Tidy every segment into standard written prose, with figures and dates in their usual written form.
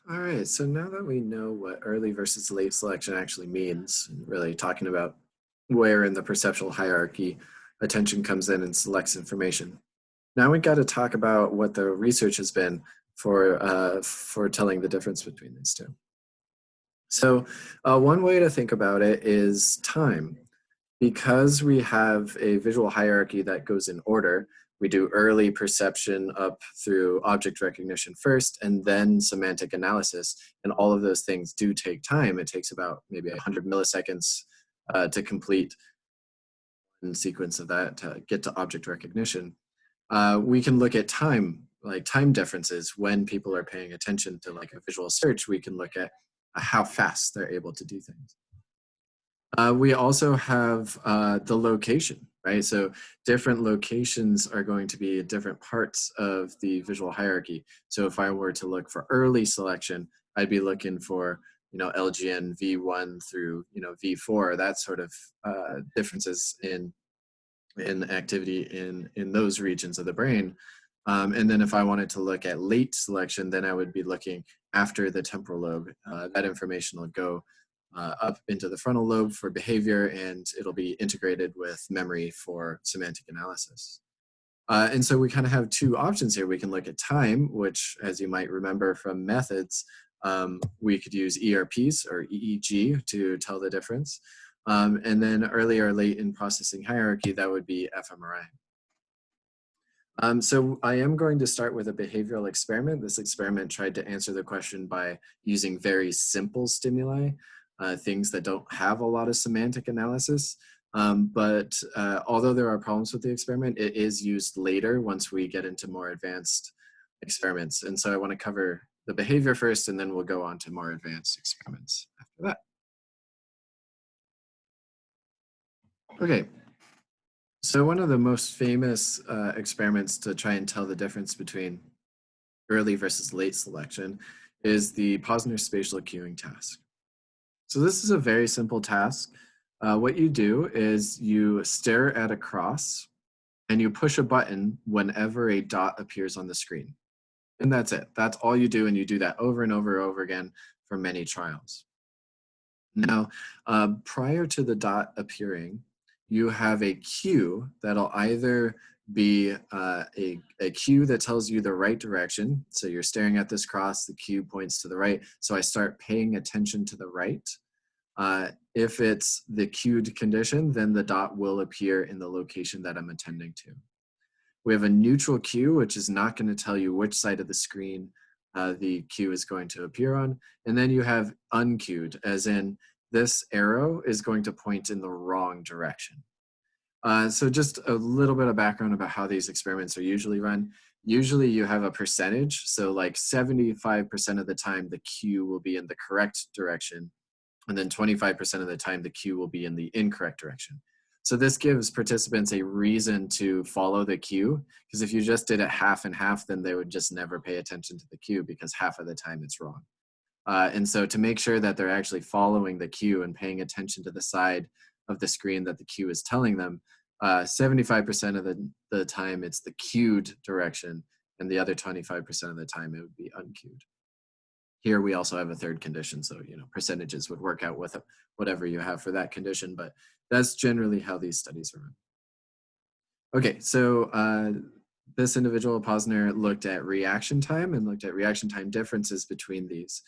All right, so now that we know what early versus late selection actually means, really talking about where in the perceptual hierarchy attention comes in and selects information, now we got to talk about what the research has been for telling the difference between these two. So one way to think about it is time. Because we have a visual hierarchy that goes in order, we do early perception up through object recognition first, and then semantic analysis. And all of those things do take time. It takes about maybe 100 milliseconds to complete one sequence of that to get to object recognition. We can look at time, like time differences when people are paying attention to like a visual search. We can look at how fast they're able to do things. We also have the location, right? So different locations are going to be different parts of the visual hierarchy. So if I were to look for early selection, I'd be looking for, LGN V1 through, V4, that sort of differences in activity in those regions of the brain. And then if I wanted to look at late selection, then I would be looking after the temporal lobe. That information will go up into the frontal lobe for behavior, and it'll be integrated with memory for semantic analysis. And so we kind of have two options here. We can look at time, which, as you might remember from methods, we could use ERPs or EEG to tell the difference. And then early or late in processing hierarchy, that would be fMRI. So I am going to start with a behavioral experiment. This experiment tried to answer the question by using very simple stimuli, things that don't have a lot of semantic analysis. But although there are problems with the experiment, it is used later once we get into more advanced experiments. And so I want to cover the behavior first, and then we'll go on to more advanced experiments after that. Okay. So one of the most famous experiments to try and tell the difference between early versus late selection is the Posner spatial cueing task. So this is a very simple task. What you do is you stare at a cross and you push a button whenever a dot appears on the screen. And that's it. That's all you do, and you do that over and over and over again for many trials. Now, prior to the dot appearing, you have a cue that'll either be a cue that tells you the right direction. So you're staring at this cross, the cue points to the right. So I start paying attention to the right. If it's the cued condition, then the dot will appear in the location that I'm attending to. We have a neutral cue, which is not going to tell you which side of the screen the cue is going to appear on. And then you have uncued, as in this arrow is going to point in the wrong direction. So just a little bit of background about how these experiments are usually run. Usually you have a percentage, so like 75% of the time the cue will be in the correct direction, and then 25% of the time the cue will be in the incorrect direction. So this gives participants a reason to follow the cue, because if you just did it half and half, then they would just never pay attention to the cue because half of the time it's wrong. And so to make sure that they're actually following the cue and paying attention to the side of the screen that the cue is telling them, 75% of the time it's the cued direction, and the other 25% of the time it would be uncued. Here we also have a third condition, so percentages would work out with whatever you have for that condition, but that's generally how these studies are run. Okay, so this individual, Posner, looked at reaction time and looked at reaction time differences between these.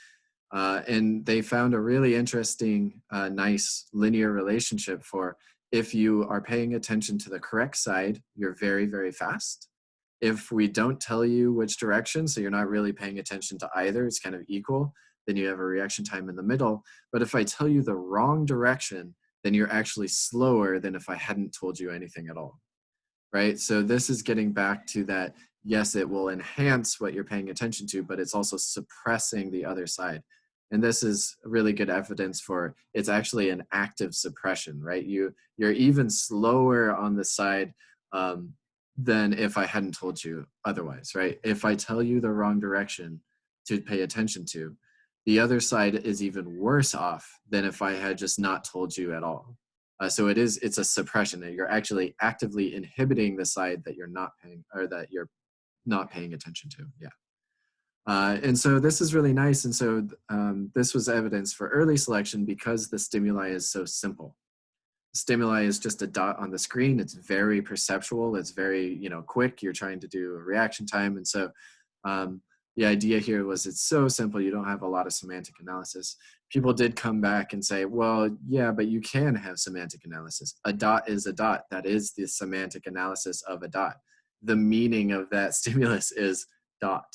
And they found a really interesting, nice linear relationship for if you are paying attention to the correct side, you're very, very fast. If we don't tell you which direction, so you're not really paying attention to either, it's kind of equal, then you have a reaction time in the middle. But if I tell you the wrong direction, then you're actually slower than if I hadn't told you anything at all, right? So this is getting back to that, yes, it will enhance what you're paying attention to, but it's also suppressing the other side. And this is really good evidence for it's actually an active suppression, right? You're even slower on the side than if I hadn't told you otherwise, right? If I tell you the wrong direction to pay attention to, the other side is even worse off than if I had just not told you at all. So it's a suppression that you're actually actively inhibiting the side that you're not paying attention to. Yeah. And so this is really nice. And so this was evidence for early selection because the stimuli is so simple. Stimuli is just a dot on the screen. It's very perceptual. It's very, quick. You're trying to do a reaction time. And so the idea here was it's so simple. You don't have a lot of semantic analysis. People did come back and say, well, yeah, but you can have semantic analysis. A dot is a dot. That is the semantic analysis of a dot. The meaning of that stimulus is dot.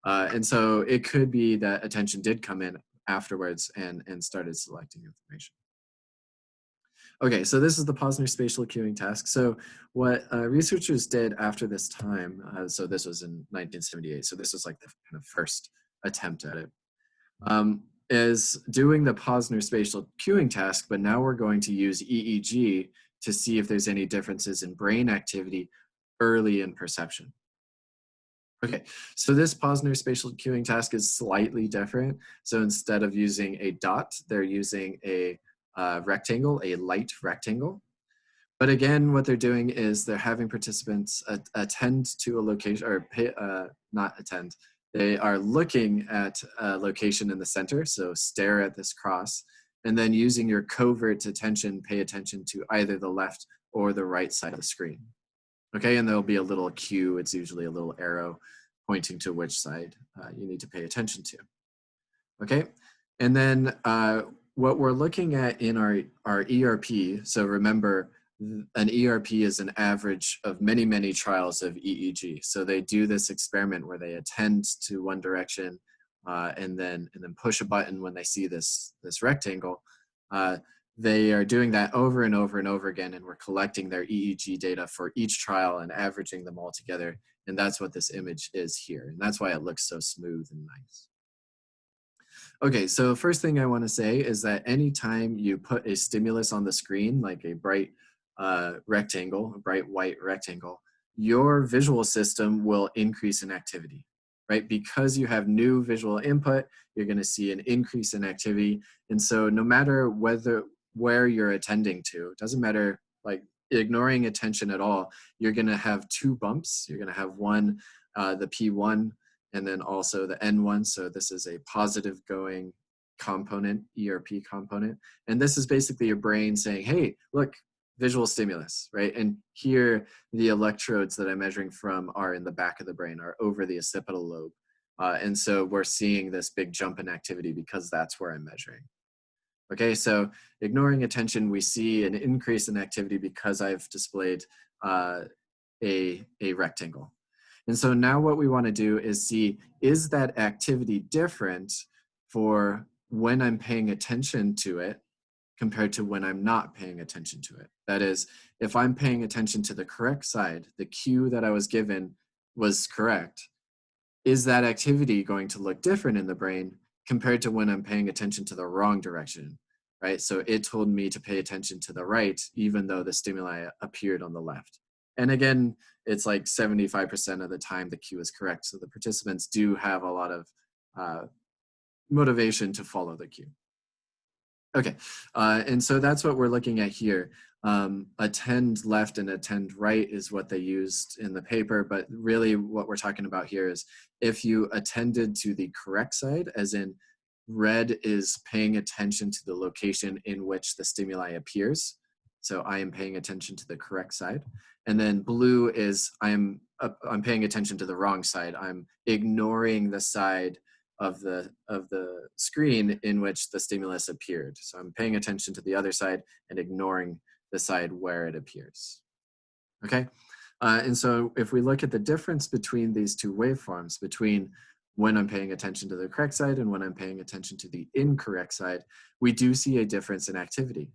And so it could be that attention did come in afterwards and started selecting information. Okay, so this is the Posner spatial cueing task. So what researchers did after this time, so this was in 1978, so this was like the kind of first attempt at it, is doing the Posner spatial cueing task, but now we're going to use EEG to see if there's any differences in brain activity early in perception. Okay, so this Posner spatial cueing task is slightly different. So instead of using a dot, they're using a rectangle, a light rectangle. But again, what they're doing is they're having participants attend to a location, or not attend. They are looking at a location in the center, so stare at this cross, and then using your covert attention, pay attention to either the left or the right side of the screen. Okay, and there'll be a little cue. It's usually a little arrow pointing to which side you need to pay attention to. Okay, and then what we're looking at in our ERP, so remember, an ERP is an average of many, many trials of EEG. So they do this experiment where they attend to one direction and then push a button when they see this rectangle. They are doing that over and over and over again, and we're collecting their EEG data for each trial and averaging them all together. And that's what this image is here. And that's why it looks so smooth and nice. Okay, so first thing I want to say is that anytime you put a stimulus on the screen, like a bright rectangle, a bright white rectangle, your visual system will increase in activity, right? Because you have new visual input, you're going to see an increase in activity. And so no matter where you're attending to, it doesn't matter, like ignoring attention at all, you're going to have two bumps. You're going to have one, the P1, and then also the N1. So this is a positive going component, ERP component. And this is basically your brain saying, hey, look, visual stimulus, right? And here, the electrodes that I'm measuring from are in the back of the brain, are over the occipital lobe. And so we're seeing this big jump in activity because that's where I'm measuring. Okay, so ignoring attention, we see an increase in activity because I've displayed a rectangle. And so now what we want to do is see, is that activity different for when I'm paying attention to it compared to when I'm not paying attention to it? That is, if I'm paying attention to the correct side, the cue that I was given was correct, is that activity going to look different in the brain compared to when I'm paying attention to the wrong direction, right? So it told me to pay attention to the right, even though the stimuli appeared on the left. And again, it's like 75% of the time the cue is correct. So the participants do have a lot of motivation to follow the cue. Okay, and so that's what we're looking at here. Attend left and attend right is what they used in the paper, but really what we're talking about here is if you attended to the correct side, as in red is paying attention to the location in which the stimuli appears. So I am paying attention to the correct side. And then blue is I'm paying attention to the wrong side. I'm ignoring the side of the screen in which the stimulus appeared. So I'm paying attention to the other side and ignoring the side where it appears. Okay, and so if we look at the difference between these two waveforms, between when I'm paying attention to the correct side and when I'm paying attention to the incorrect side, we do see a difference in activity.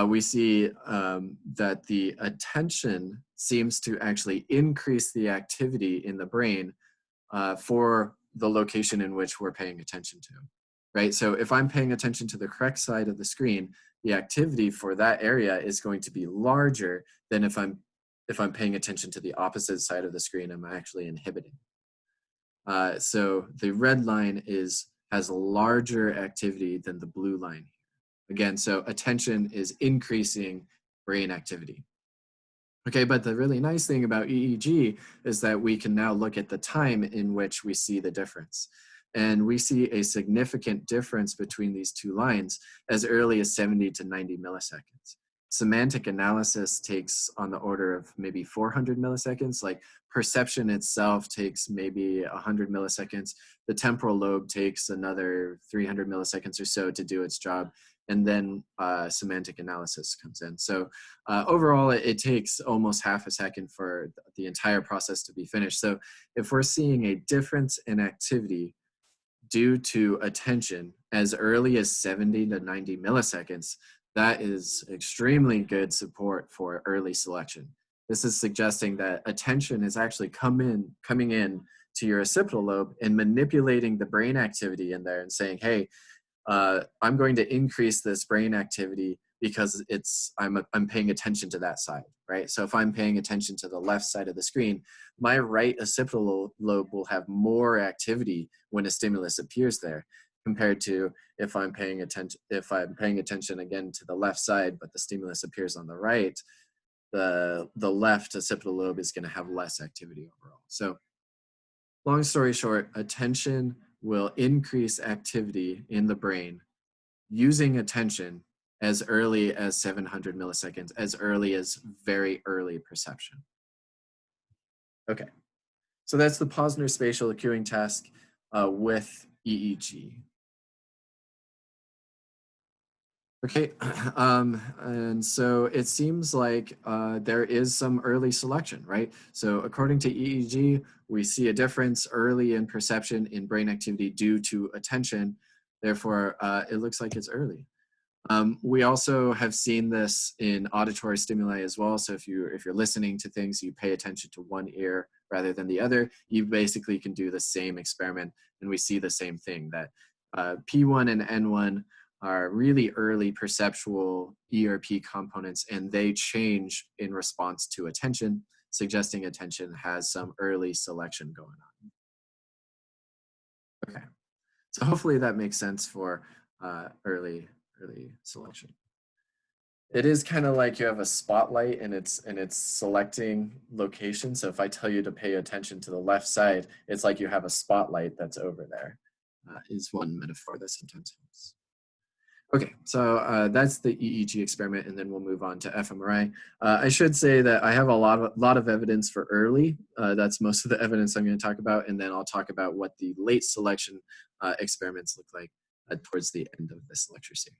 We see that the attention seems to actually increase the activity in the brain for the location in which we're paying attention to, right? So if I'm paying attention to the correct side of the screen, the activity for that area is going to be larger than if I'm paying attention to the opposite side of the screen. I'm actually inhibiting. So the red line has larger activity than the blue line. Again, so attention is increasing brain activity. Okay, but the really nice thing about EEG is that we can now look at the time in which we see the difference. And we see a significant difference between these two lines as early as 70 to 90 milliseconds. Semantic analysis takes on the order of maybe 400 milliseconds, like perception itself takes maybe 100 milliseconds. The temporal lobe takes another 300 milliseconds or so to do its job. And then semantic analysis comes in. So overall, it takes almost half a second for the entire process to be finished. So if we're seeing a difference in activity due to attention as early as 70 to 90 milliseconds, that is extremely good support for early selection. This is suggesting that attention is actually coming in to your occipital lobe and manipulating the brain activity in there and saying, hey, I'm going to increase this brain activity because I'm paying attention to that side, right? So if I'm paying attention to the left side of the screen, my right occipital lobe will have more activity when a stimulus appears there, compared to if I'm paying attention again to the left side, but the stimulus appears on the right, the left occipital lobe is going to have less activity overall. So long story short, attention will increase activity in the brain using attention as early as 700 milliseconds, as early as very early perception. Okay, so that's the Posner spatial cueing task with EEG. Okay, and so it seems like there is some early selection, right? So according to EEG, we see a difference early in perception in brain activity due to attention. Therefore, it looks like it's early. We also have seen this in auditory stimuli as well. So if you're listening to things, you pay attention to one ear rather than the other, you basically can do the same experiment, and we see the same thing, that P1 and N1 are really early perceptual ERP components, and they change in response to attention, suggesting attention has some early selection going on. Okay, so hopefully that makes sense for early selection. It is kind of like you have a spotlight and it's selecting location. So if I tell you to pay attention to the left side, it's like you have a spotlight that's over there. Is one metaphor that sometimes helps. Okay, so that's the EEG experiment, and then we'll move on to fMRI. I should say that I have a lot of evidence for early. That's most of the evidence I'm going to talk about, and then I'll talk about what the late selection experiments look like towards the end of this lecture series.